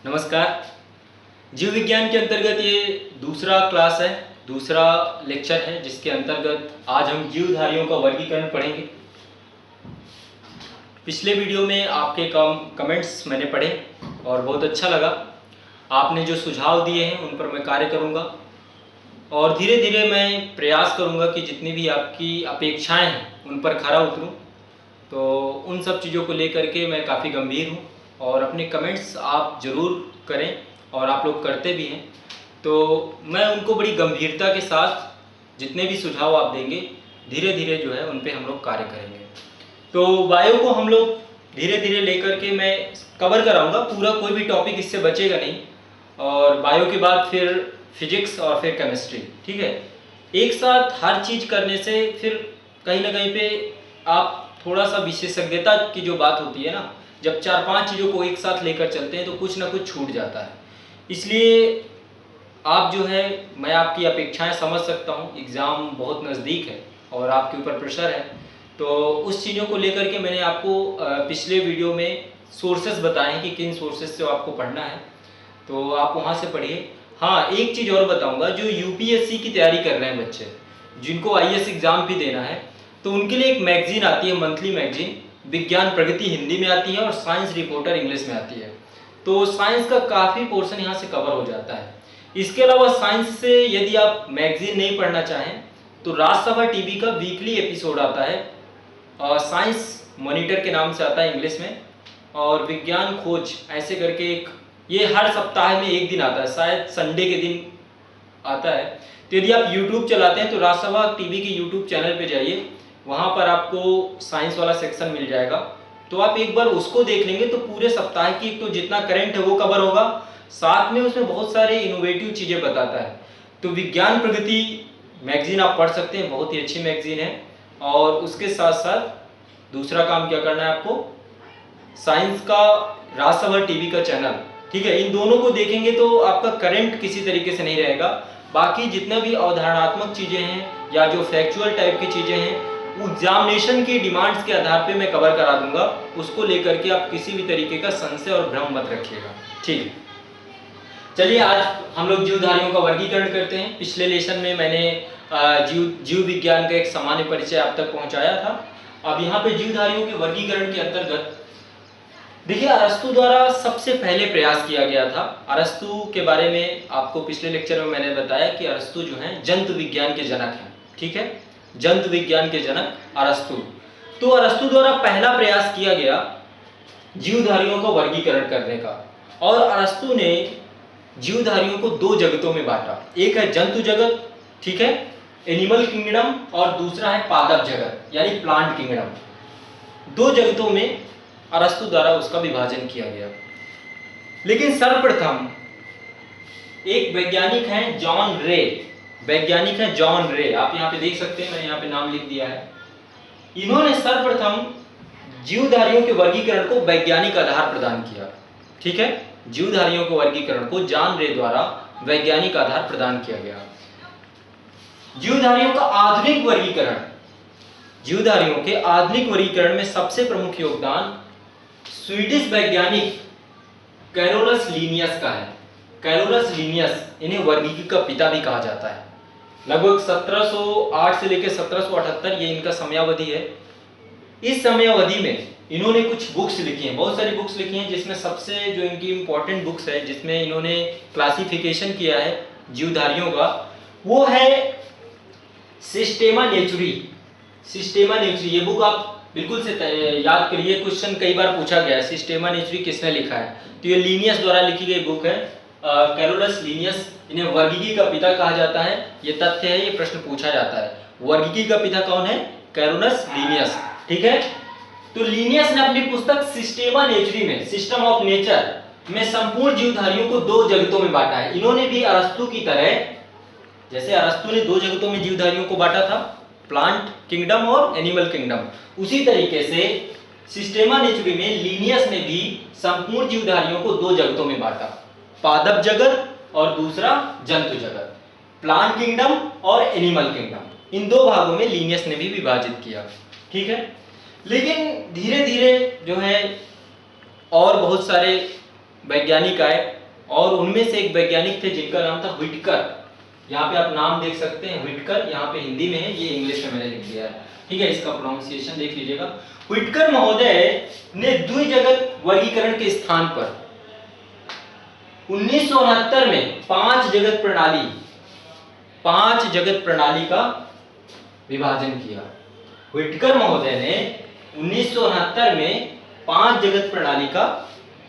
नमस्कार। जीव विज्ञान के अंतर्गत ये दूसरा क्लास है, दूसरा लेक्चर है, जिसके अंतर्गत आज हम जीवधारियों का वर्गीकरण पढ़ेंगे। पिछले वीडियो में आपके कमेंट्स मैंने पढ़े और बहुत अच्छा लगा। आपने जो सुझाव दिए हैं उन पर मैं कार्य करूंगा और धीरे धीरे मैं प्रयास करूंगा कि जितनी भी आपकी अपेक्षाएं हैं उन पर खरा उतरूं। तो उन सब चीज़ों को लेकर के मैं काफ़ी गंभीर हूं और अपने कमेंट्स आप ज़रूर करें और आप लोग करते भी हैं, तो मैं उनको बड़ी गंभीरता के साथ जितने भी सुझाव आप देंगे धीरे धीरे जो है उन पे हम लोग कार्य करेंगे। तो बायो को हम लोग धीरे धीरे लेकर के मैं कवर कराऊंगा, पूरा कोई भी टॉपिक इससे बचेगा नहीं। और बायो के बाद फिर फिजिक्स और फिर केमिस्ट्री, ठीक है। एक साथ हर चीज़ करने से फिर कहीं ना कहीं पे आप थोड़ा सा विशेषज्ञता की जो बात होती है ना, जब 4-5 चीज़ों को एक साथ लेकर चलते हैं तो कुछ ना कुछ छूट जाता है। इसलिए आप जो है, मैं आपकी अपेक्षाएं समझ सकता हूँ, एग्ज़ाम बहुत नज़दीक है और आपके ऊपर प्रेशर है, तो उस चीज़ों को लेकर के मैंने आपको पिछले वीडियो में सोर्सेस बताए हैं कि किन सोर्सेस से आपको पढ़ना है, तो आप वहाँ से पढ़िए। हाँ, एक चीज़ और बताऊँगा, जो यूपीएससी की तैयारी कर रहे हैं बच्चे, जिनको आईएएस एग्ज़ाम भी देना है, तो उनके लिए एक मैगज़ीन आती है, मंथली मैगज़ीन, विज्ञान प्रगति हिंदी में आती है और साइंस रिपोर्टर इंग्लिश में आती है। तो साइंस का काफ़ी पोर्शन यहाँ से कवर हो जाता है। इसके अलावा साइंस से यदि आप मैगज़ीन नहीं पढ़ना चाहें तो राज्यसभा टीवी का वीकली एपिसोड आता है और साइंस मॉनिटर के नाम से आता है इंग्लिश में, और विज्ञान खोज ऐसे करके एक, ये हर सप्ताह में एक दिन आता है, शायद संडे के दिन आता है। तो यदि आप यूट्यूब चलाते हैं तो राज्यसभा टीवी के यूट्यूब चैनल पे जाइए, वहाँ पर आपको साइंस वाला सेक्शन मिल जाएगा, तो आप एक बार उसको देख लेंगे तो पूरे सप्ताह की तो जितना करंट है वो कवर होगा, साथ में उसमें बहुत सारे इनोवेटिव चीज़ें बताता है। तो विज्ञान प्रगति मैगज़ीन आप पढ़ सकते हैं, बहुत ही अच्छी मैगज़ीन है। और उसके साथ साथ दूसरा काम क्या करना है आपको, साइंस का राज्यसभा टीवी का चैनल, ठीक है, इन दोनों को देखेंगे तो आपका करंट किसी तरीके से नहीं रहेगा। बाकी जितना भी अवधारणात्मक चीज़ें हैं या जो फैक्चुअल टाइप की चीज़ें हैं, एग्जामिनेशन की डिमांड्स के आधार पे मैं कवर करा दूंगा, उसको लेकर के आप किसी भी तरीके का संशय और भ्रम मत रखिएगा, ठीक है। चलिए, आज हम लोग जीवधारियों का वर्गीकरण करते हैं। पिछले लेसन में मैंने जीव विज्ञान का एक सामान्य परिचय आप तक पहुंचाया था। अब यहाँ पे जीवधारियों के वर्गीकरण के अंतर्गत देखिए, अरस्तु द्वारा सबसे पहले प्रयास किया गया था। अरस्तु के बारे में आपको पिछले लेक्चर में मैंने बताया कि अरस्तु जो है जंतु विज्ञान के जनक हैं, ठीक है, जंतु विज्ञान के जनक अरस्तु। तो अरस्तु द्वारा पहला प्रयास किया गया जीवधारियों का वर्गीकरण करने का, और अरस्तु ने जीवधारियों को दो जगतों में बांटा। एक है जंतु जगत, ठीक है, एनिमल किंगडम, और दूसरा है पादप जगत यानी प्लांट किंगडम। दो जगतों में अरस्तु द्वारा उसका विभाजन किया गया। लेकिन सर्वप्रथम एक वैज्ञानिक हैं जॉन रे, वैज्ञानिक है जॉन रे, आप यहाँ पे देख सकते हैं, मैंने यहाँ पे नाम लिख दिया है। इन्होंने सर्वप्रथम जीवधारियों के वर्गीकरण को वैज्ञानिक आधार प्रदान किया, ठीक है, जीवधारियों के वर्गीकरण को जॉन रे द्वारा वैज्ञानिक आधार प्रदान किया गया। जीवधारियों का आधुनिक वर्गीकरण, जीवधारियों के आधुनिक वर्गीकरण में सबसे प्रमुख योगदान स्वीडिश वैज्ञानिक कैरोलस लीनियस का है। कैरोलस लीनियस, इन्हें वर्गीकरण का पिता भी कहा जाता है। लगभग 1708 से लेकर 1778 ये इनका समयावधि है। इस समयावधि में इन्होंने कुछ बुक्स लिखी हैं, बहुत सारी बुक्स लिखी हैं, जिसमें सबसे जो इनकी इंपॉर्टेंट बुक्स है जिसमें इन्होंने क्लासिफिकेशन किया है जीवधारियों का, वो है सिस्टेमा नेचुरी। सिस्टेमा नेचुरी, ये बुक आप बिल्कुल से याद करिए, क्वेश्चन कई बार पूछा गया है, सिस्टेमा नेचुरी किसने लिखा है, तो ये लीनियस द्वारा लिखी गई बुक है, कैरोलस लीनियस। इन्हें वर्गीकी का पिता कहा जाता है, ये तथ्य है, ये प्रश्न पूछा जाता है। वर्गीकी का पिता कौन है? कैरोलस लीनियस, ठीक है। तो लीनियस ने अपनी पुस्तक सिस्टेमा नेचुरी में, सिस्टम ऑफ नेचर में, संपूर्ण जीवधारियों को दो जगतों में बांटा है। इन्होंने भी अरस्तु की तरह, जैसे अरस्तु ने दो जगतों में जीवधारियों को बांटा था, प्लांट किंगडम और एनिमल किंगडम, उसी तरीके से सिस्टेमा नेचुरी में लीनियस ने भी संपूर्ण जीवधारियों को दो जगतों में बांटा, पादप जगत और दूसरा जंतु जगत, प्लांट किंगडम और एनिमल किंगडम। इन दो भागों में लीनियस ने भी विभाजित किया, ठीक है। लेकिन धीरे धीरे जो है और बहुत सारे वैज्ञानिक आए और उनमें से एक वैज्ञानिक थे जिनका नाम था व्हिटकर। यहाँ पे आप नाम देख सकते हैं व्हिटकर, यहाँ पे हिंदी में है, ये इंग्लिश में मैंने लिख दिया है, ठीक है, इसका प्रोनाउंसिएशन देख लीजिएगा। व्हिटकर महोदय ने द्विजगत वर्गीकरण के स्थान पर 1969 में पांच जगत प्रणाली का विभाजन किया। व्हिटकर महोदय ने 1969 में पांच जगत प्रणाली का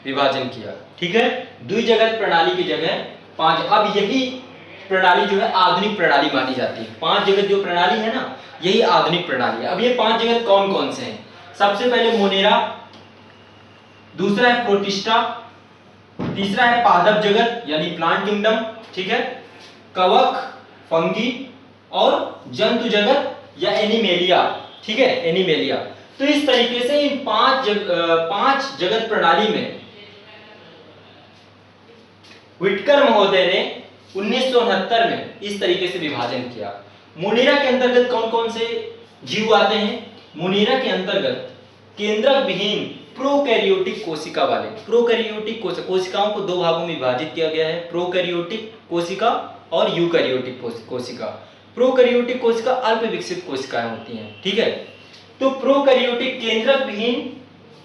विभाजन किया, ठीक है, द्विजगत प्रणाली की जगह पांच। अब यही प्रणाली जो है आधुनिक प्रणाली मानी जाती है। पांच जगत जो प्रणाली है ना, यही आधुनिक प्रणाली है। अब ये पांच जगत कौन कौन से हैं? सबसे पहले मोनेरा, दूसरा है प्रोटिस्टा, तीसरा है पादप जगत यानी प्लांट किंगडम, ठीक है, कवक, फंगी और जंतु जगत या एनिमेलिया, ठीक है, एनिमेलिया। तो इस तरीके से इन पांच जगत प्रणाली में व्हिटकर महोदय ने 1969 में इस तरीके से विभाजन किया। मोनेरा के अंतर्गत कौन कौन से जीव आते हैं? मोनेरा के अंतर्गत केंद्रक विहीन प्रोकैरियोटिक कोशिका वाले, प्रोकैरियोटिक कोशिकाओं को दो भागों में विभाजित किया गया है, प्रोकैरियोटिक कोशिका और यूकैरियोटिक कोशिका। प्रोकैरियोटिक कोशिका अल्प विकसित कोशिकाएं होती हैं, ठीक है। तो प्रोकैरियोटिक केंद्रक विहीन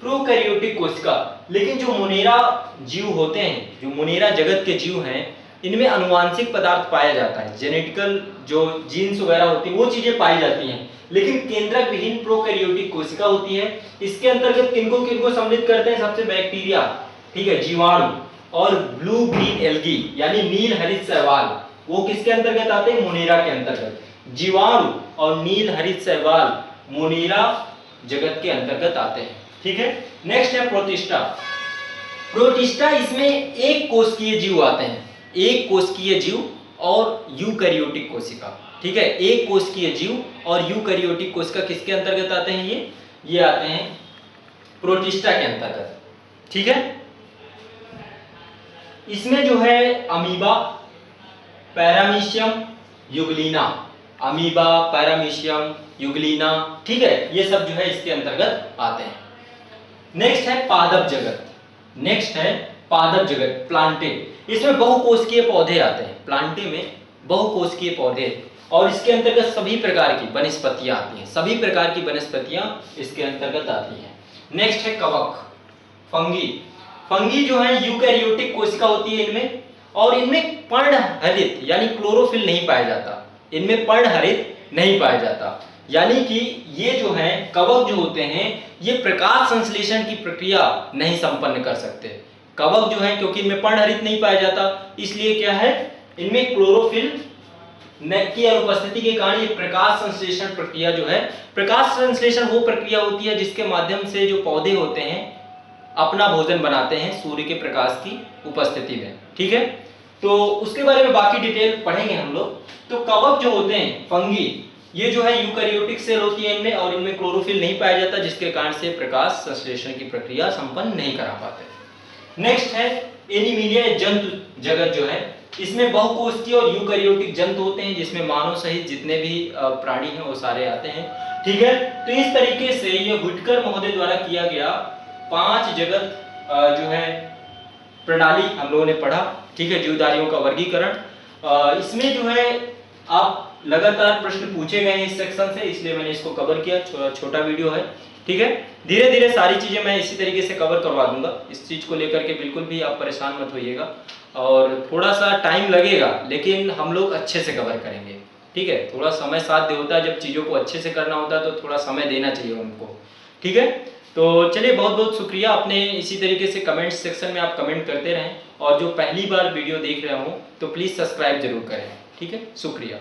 प्रोकैरियोटिक कोशिका, लेकिन जो मोनेरा जीव होते हैं, जो मोनेरा जगत के जीव हैं, इनमें अनुवांशिक पदार्थ पाया जाता है, जेनेटिकल जो जीन्स वगैरह होती है वो चीजें पाई जाती हैं, लेकिन केंद्रक विहीन प्रोकैरियोटिक कोशिका होती है। इसके अंतर्गत किनको किनको सम्मिलित करते हैं? सबसे बैक्टीरिया, ठीक है, जीवाणु और ब्लू ग्रीन एल्गी यानी नील हरित शैवाल, वो किसके अंतर्गत आते हैं? मोनेरा के अंतर्गत। जीवाणु और नील हरित शैवाल मोनेरा जगत के अंतर्गत आते हैं, ठीक है। नेक्स्ट है प्रोटिस्टा। प्रोटिस्टा इसमें एक कोशिकीय जीव आते हैं, एक कोशिकीय जीव और यूकैरियोटिक कोशिका, ठीक है, एक कोशिकीय जीव और यूकैरियोटिक कोशिका किसके अंतर्गत आते हैं? ये आते हैं प्रोटिस्टा के अंतर्गत, ठीक है। इसमें जो है amoeba, paramecium, euglena, amoeba, paramecium, euglena, ठीक है, ये सब जो है इसके अंतर्गत आते हैं। नेक्स्ट है पादप जगत, नेक्स्ट है पादप जगत, प्लांटे। इसमें बहुकोशिकीय पौधे आते हैं, प्लांटे में बहुकोशिकीय पौधे, और इसके अंतर्गत सभी प्रकार की वनस्पतियां आती हैं, सभी प्रकार की वनस्पतियां इसके अंतर्गत आती हैं। नेक्स्ट है कवक, फंगी। फंगी जो है यूकैरियोटिक कोशिका होती है इनमें, और इनमें पर्णहरित यानी क्लोरोफिल नहीं पाया जाता, इनमें पर्णहरित नहीं पाया जाता, यानी कि ये जो है कवक जो होते हैं ये प्रकाश संश्लेषण की प्रक्रिया नहीं संपन्न कर सकते। कवक जो है क्योंकि इनमें पर्णहरित नहीं पाया जाता, इसलिए क्या है, इनमें क्लोरोफिल की अनुपस्थिति के कारण ये प्रकाश संश्लेषण प्रक्रिया जो है, प्रकाश संश्लेषण वो प्रक्रिया होती है जिसके माध्यम से जो पौधे होते हैं अपना भोजन बनाते हैं सूर्य के प्रकाश की उपस्थिति में, ठीक है। तो उसके बारे में बाकी डिटेल पढ़ेंगे हम लोग। तो कवक जो होते हैं फंगी, ये जो है यूकैरियोटिक सेल होती है इनमें, और इनमें क्लोरोफिल नहीं पाया जाता, जिसके कारण से प्रकाश संश्लेषण की प्रक्रिया संपन्न नहीं करा पाते। नेक्स्ट है एनिमिलिया, जंतु जगत जो है, इसमें बहुकोशिकीय और यूकैरियोटिक जंतु होते हैं, जिसमें मानव सहित जितने भी प्राणी हैं वो सारे आते हैं, ठीक है। तो इस तरीके से ये व्हिटकर महोदय द्वारा किया गया पांच जगत जो है प्रणाली हम लोगों ने पढ़ा, ठीक है, जीवधारियों का वर्गीकरण। इसमें जो है आप लगातार प्रश्न पूछे गए हैं इस सेक्शन से, इसलिए मैंने इसको कवर किया, छोटा वीडियो है, ठीक है। धीरे धीरे सारी चीजें मैं इसी तरीके से कवर करवा दूंगा, इस चीज को लेकर के बिल्कुल भी आप परेशान मत होइएगा, और थोड़ा सा टाइम लगेगा लेकिन हम लोग अच्छे से कवर करेंगे, ठीक है। थोड़ा समय साथ दे होता है, जब चीज़ों को अच्छे से करना होता है तो थोड़ा समय देना चाहिए उनको, ठीक है। तो चलिए, बहुत बहुत शुक्रिया। अपने इसी तरीके से कमेंट सेक्शन में आप कमेंट करते रहें, और जो पहली बार वीडियो देख रहे हो तो प्लीज़ सब्सक्राइब जरूर करें, ठीक है। शुक्रिया।